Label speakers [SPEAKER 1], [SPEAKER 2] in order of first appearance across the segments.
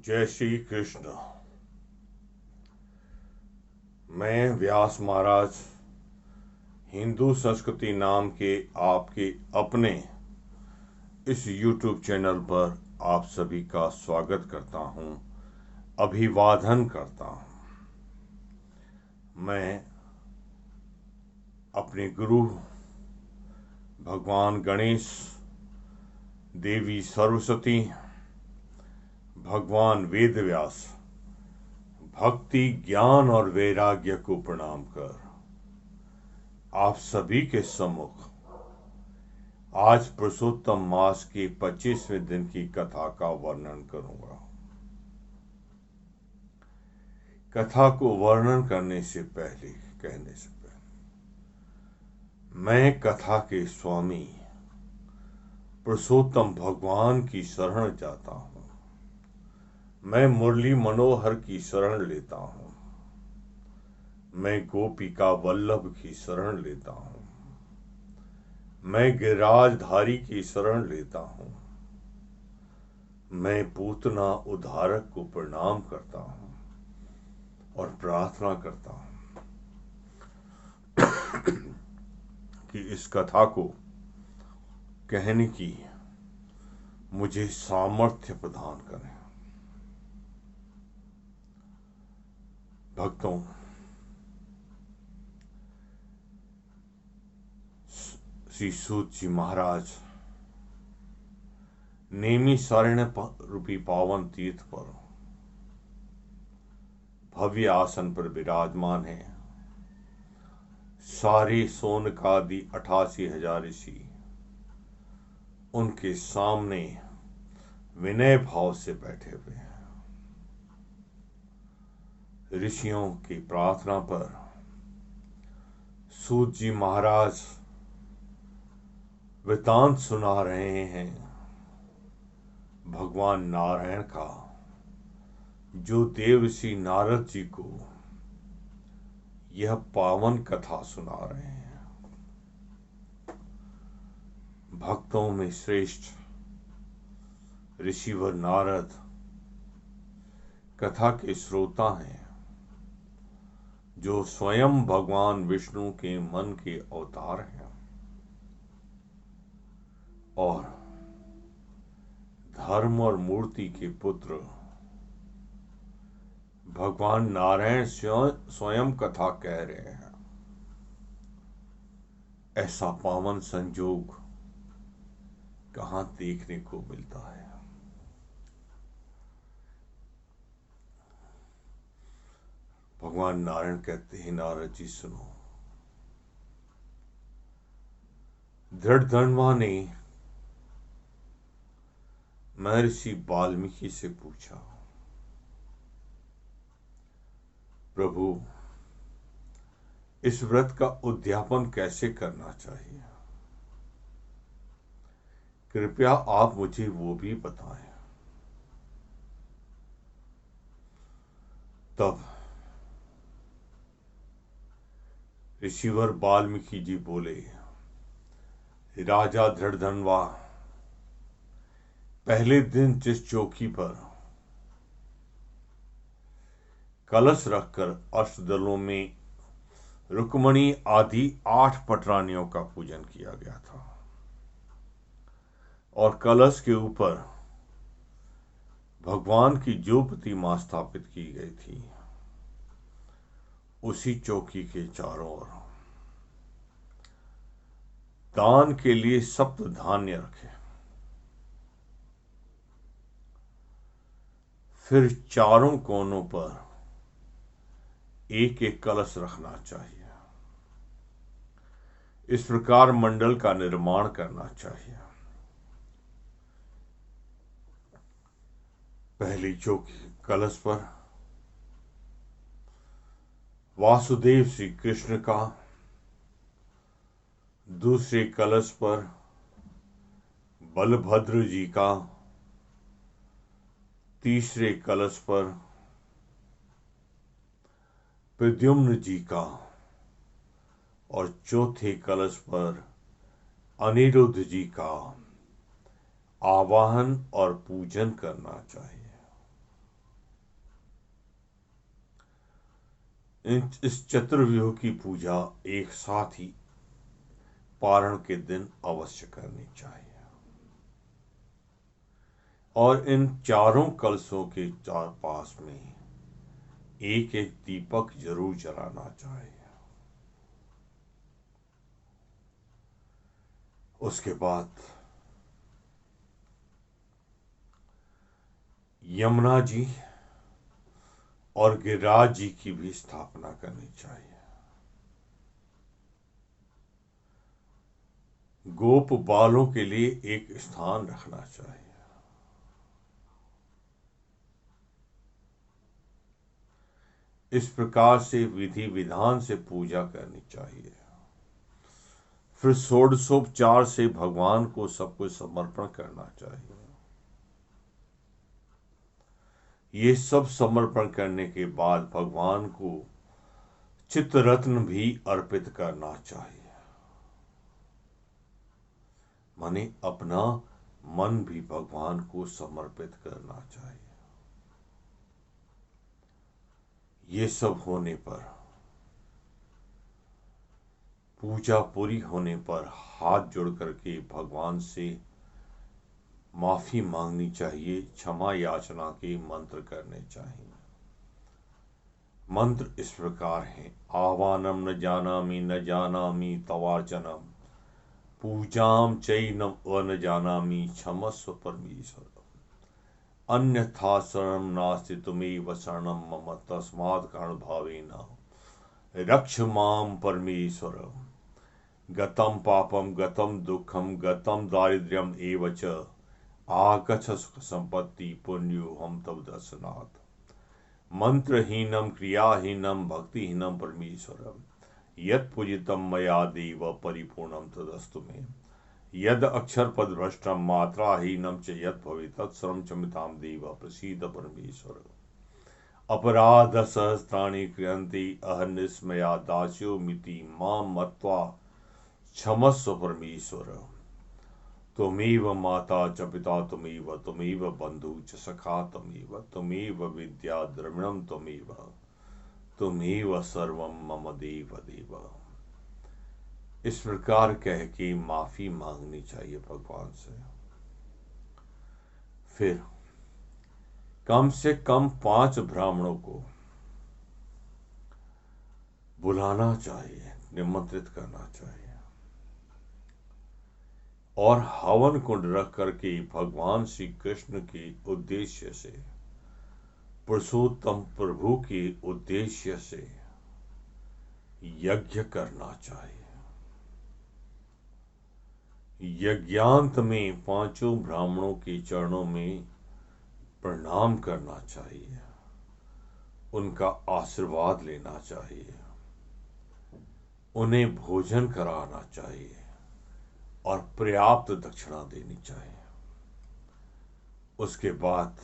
[SPEAKER 1] जय श्री कृष्ण। मैं व्यास महाराज हिंदू संस्कृति नाम के आपके अपने इस YouTube चैनल पर आप सभी का स्वागत करता हूं, अभिवादन करता हूं। मैं अपने गुरु भगवान गणेश, देवी सरस्वती, भगवान वेदव्यास, भक्ति, ज्ञान और वैराग्य को प्रणाम कर आप सभी के सम्मुख आज पुरुषोत्तम मास के 25वें दिन की कथा का वर्णन करूंगा। कथा को वर्णन कहने से पहले मैं कथा के स्वामी पुरुषोत्तम भगवान की शरण जाता हूं। मैं मुरली मनोहर की शरण लेता हूं। मैं गोपिका वल्लभ की शरण लेता हूं। मैं गिरिराजधारी की शरण लेता हूं। मैं पूतना उद्धारक को प्रणाम करता हूं और प्रार्थना करता हूं कि इस कथा को कहने की मुझे सामर्थ्य प्रदान करें। भक्तों, श्री सूत जी महाराज नेमी सारण्य रूपी पावन तीर्थ पर भव्य आसन पर विराजमान है। सारे सोनकादि 88,000 ऋषि उनके सामने विनय भाव से बैठे हुए हैं। ऋषियों की प्रार्थना पर सूत जी महाराज वृतांत सुना रहे हैं भगवान नारायण का, जो देवर्षि नारद जी को यह पावन कथा सुना रहे हैं। भक्तों में श्रेष्ठ ऋषिवर नारद कथा के श्रोता हैं, जो स्वयं भगवान विष्णु के मन के अवतार हैं और धर्म और मूर्ति के पुत्र भगवान नारायण स्वयं कथा कह रहे हैं। ऐसा पावन संयोग कहां देखने को मिलता है। भगवान नारायण कहते हैं, नारद जी सुनो। धृड़धन्वा ने महर्षि वाल्मीकि से पूछा, प्रभु, इस व्रत का उद्यापन कैसे करना चाहिए? कृपया आप मुझे वो भी बताएं। तब ऋषिवर वाल्मीकि जी बोले, राजा धृड़धन्वा, पहले दिन जिस चौकी पर कलश रखकर अष्टदलों में रुक्मणी आदि 8 पटरानियों का पूजन किया गया था और कलश के ऊपर भगवान की जो प्रतिमा स्थापित की गई थी, उसी चौकी के चारों ओर दान के लिए सप्त धान्य रखे। फिर चारों कोनों पर एक एक कलश रखना चाहिए। इस प्रकार मंडल का निर्माण करना चाहिए। पहली चौकी कलश पर वासुदेव श्री कृष्ण का, दूसरे कलश पर बलभद्र जी का, तीसरे कलश पर प्रद्युम्न जी का और चौथे कलश पर अनिरुद्ध जी का आवाहन और पूजन करना चाहिए। इस चतुर्व्यूह की पूजा एक साथ ही पारण के दिन अवश्य करनी चाहिए और इन चारों कलशों के चार पास में एक एक दीपक जरूर जलाना चाहिए। उसके बाद यमुना जी और गिरिराज जी की भी स्थापना करनी चाहिए। गोप बालों के लिए एक स्थान रखना चाहिए। इस प्रकार से विधि विधान से पूजा करनी चाहिए। फिर षोडशोपचार से भगवान को सब कुछ समर्पण करना चाहिए। ये सब समर्पण करने के बाद भगवान को चित्तरत्न भी अर्पित करना चाहिए, माने अपना मन भी भगवान को समर्पित करना चाहिए। ये सब होने पर, पूजा पूरी होने पर हाथ जोड़ करके भगवान से माफी मांगनी चाहिए, क्षमा याचना के मंत्र करने चाहिए। मंत्र इस प्रकार हैं: आह्वानम न जानामि तवार्चनम, पूजाम चैनम न जानामि क्षमस्व परमेश्वर, अन्यथा शरणम नास्ति तुमेव शरणम मम तस्मात् कारण भावेन रक्ष माम परमेश्वर, गतम पापम गतम दुखम गतम दारिद्र्यम एव च आगच्छ सुख संपत्ति पुण्यो हम तव दर्शनात्, मंत्रहीनम क्रियाहीनम भक्तिहीनम परमेश्वरम, यत् पूजितम मया देव परिपूर्णम तदस्तु मे, यद अक्षर पद भ्रष्टम मात्राहीनम च यत् भवेत् तत्सर्वं क्षम्यतां देव प्रसीद परमेश्वर, अपराध सहस्राणि क्रियन्ते अहर्निशमया दास्यो मिति मां मत्वा क्षमस्व परमेश्वर, त्वमेव माता च पिता त्वमेव बंधु च सखा त्वमेव विद्या द्रविणम त्वमेव सर्वम मम देव देव। इस प्रकार कह के माफी मांगनी चाहिए भगवान से। फिर कम से कम 5 ब्राह्मणों को बुलाना चाहिए, निमंत्रित करना चाहिए और हवन कुंड रख करके भगवान श्री कृष्ण के उद्देश्य से, पुरुषोत्तम प्रभु के उद्देश्य से यज्ञ करना चाहिए। यज्ञांत में 5 ब्राह्मणों के चरणों में प्रणाम करना चाहिए, उनका आशीर्वाद लेना चाहिए, उन्हें भोजन कराना चाहिए और पर्याप्त दक्षिणा देनी चाहिए। उसके बाद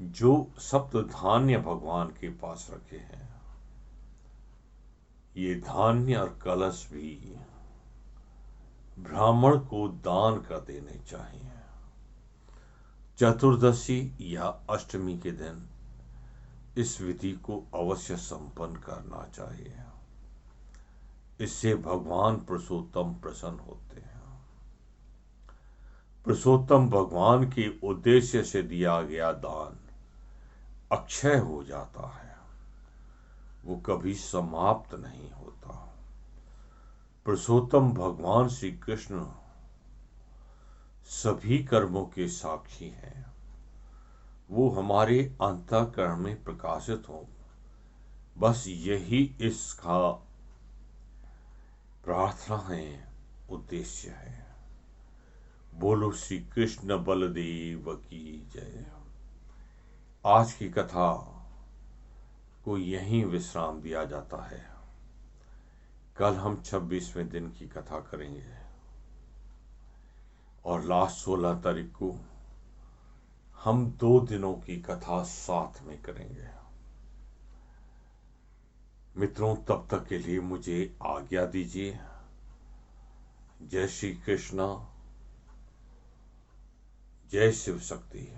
[SPEAKER 1] जो सप्त धान्य भगवान के पास रखे हैं, ये धान्य और कलश भी ब्राह्मण को दान कर देने चाहिए। चतुर्दशी या अष्टमी के दिन इस विधि को अवश्य संपन्न करना चाहिए। इससे भगवान पुरुषोत्तम प्रसन्न होते हैं। पुरुषोत्तम भगवान के उद्देश्य से दिया गया दान अक्षय हो जाता है, वो कभी समाप्त नहीं होता। पुरुषोत्तम भगवान श्री कृष्ण सभी कर्मों के साक्षी हैं, वो हमारे अंतःकरण में प्रकाशित हो, बस यही इसका प्रार्थना है, उद्देश्य है। बोलो श्री कृष्ण बलदेव की जय। आज की कथा को यहीं विश्राम दिया जाता है। कल हम 26वें दिन की कथा करेंगे और लास्ट 16 तारीख को हम 2 दिनों की कथा साथ में करेंगे। मित्रों, तब तक के लिए मुझे आज्ञा दीजिए। जय श्री कृष्ण, जय शिव शक्ति।